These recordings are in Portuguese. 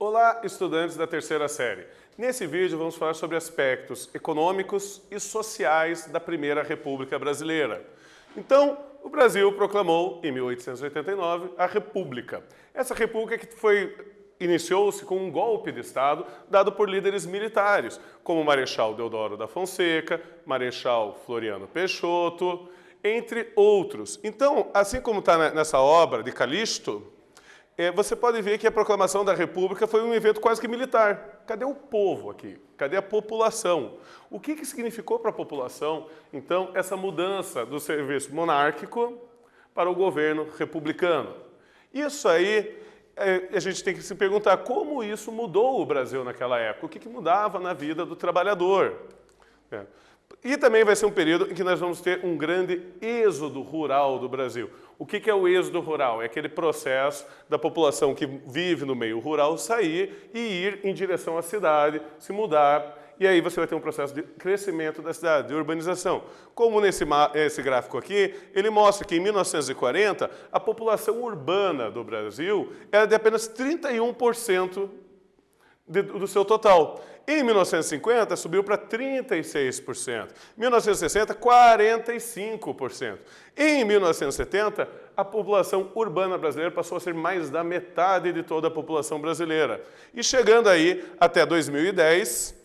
Olá, estudantes da terceira série. Nesse vídeo vamos falar sobre aspectos econômicos e sociais da Primeira República Brasileira. Então, o Brasil proclamou, em 1889, a República. Essa República que iniciou-se com um golpe de Estado dado por líderes militares, como o Marechal Deodoro da Fonseca, Marechal Floriano Peixoto, entre outros. Então, assim como está nessa obra de Calixto, você pode ver que a proclamação da República foi um evento quase que militar. Cadê o povo aqui? Cadê a população? O que significou para a população, então, essa mudança do serviço monárquico para o governo republicano? Isso aí, a gente tem que se perguntar como isso mudou o Brasil naquela época, o que mudava na vida do trabalhador. E também vai ser um período em que nós vamos ter um grande êxodo rural do Brasil. O que é o êxodo rural? É aquele processo da população que vive no meio rural sair e ir em direção à cidade, se mudar, e aí você vai ter um processo de crescimento da cidade, de urbanização. Como esse gráfico aqui, ele mostra que em 1940 a população urbana do Brasil era de apenas 31% do seu total. Em 1950, subiu para 36%. Em 1960, 45%. Em 1970, a população urbana brasileira passou a ser mais da metade de toda a população brasileira. E chegando aí até 2010,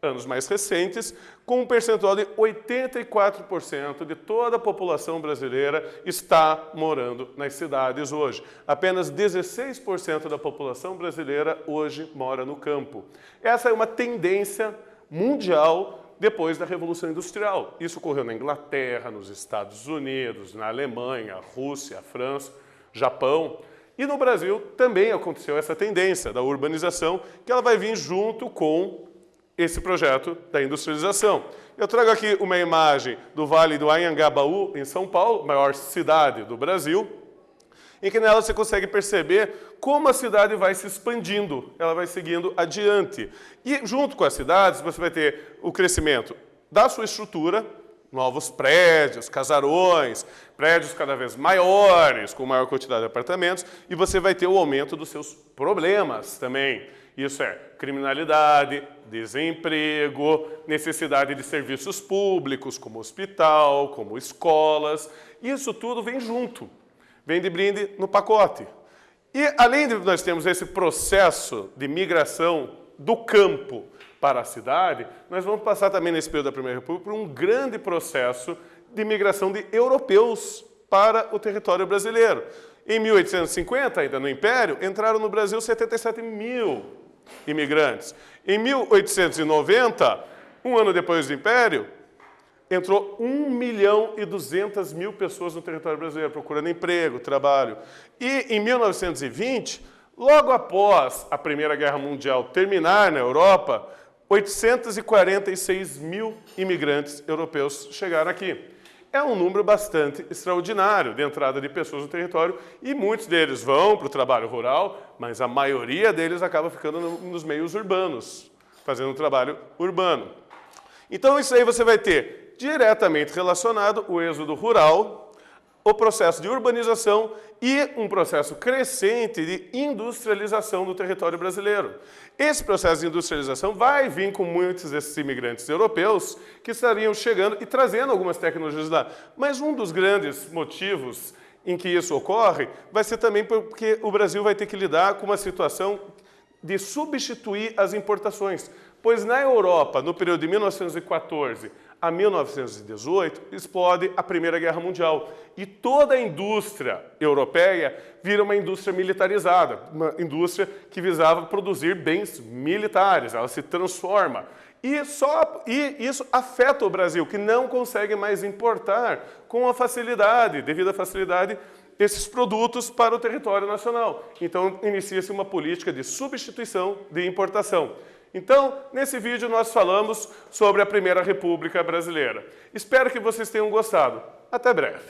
anos mais recentes, com um percentual de 84% de toda a população brasileira está morando nas cidades hoje. Apenas 16% da população brasileira hoje mora no campo. Essa é uma tendência mundial depois da Revolução Industrial. Isso ocorreu na Inglaterra, nos Estados Unidos, na Alemanha, Rússia, França, Japão. E no Brasil também aconteceu essa tendência da urbanização, que ela vai vir junto com esse projeto da industrialização. Eu trago aqui uma imagem do Vale do Anhangabaú, em São Paulo, maior cidade do Brasil, em que nela você consegue perceber como a cidade vai se expandindo, ela vai seguindo adiante. E junto com as cidades, você vai ter o crescimento da sua estrutura, novos prédios, casarões, prédios cada vez maiores, com maior quantidade de apartamentos, e você vai ter o aumento dos seus problemas também. Isso é criminalidade, desemprego, necessidade de serviços públicos, como hospital, como escolas. Isso tudo vem junto, vem de brinde no pacote. E além de nós termos esse processo de migração do campo para a cidade, nós vamos passar também nesse período da Primeira República por um grande processo de migração de europeus para o território brasileiro. Em 1850, ainda no Império, entraram no Brasil 77 mil imigrantes. Em 1890, um ano depois do Império, entrou 1.200.000 pessoas no território brasileiro, procurando emprego, trabalho. E em 1920, logo após a Primeira Guerra Mundial terminar na Europa, 846 mil imigrantes europeus chegaram aqui. É um número bastante extraordinário de entrada de pessoas no território e muitos deles vão para o trabalho rural, mas a maioria deles acaba ficando nos meios urbanos, fazendo um trabalho urbano. Então isso aí você vai ter diretamente relacionado o êxodo rural, o processo de urbanização e um processo crescente de industrialização do território brasileiro. Esse processo de industrialização vai vir com muitos desses imigrantes europeus que estariam chegando e trazendo algumas tecnologias lá. Mas um dos grandes motivos em que isso ocorre vai ser também porque o Brasil vai ter que lidar com uma situação de substituir as importações. Pois na Europa, no período de 1914 a 1918, explode a Primeira Guerra Mundial. E toda a indústria europeia vira uma indústria militarizada, uma indústria que visava produzir bens militares, ela se transforma. E isso afeta o Brasil, que não consegue mais importar com a facilidade, devido à facilidade, esses produtos para o território nacional. Então, inicia-se uma política de substituição de importação. Então, nesse vídeo nós falamos sobre a Primeira República Brasileira. Espero que vocês tenham gostado. Até breve.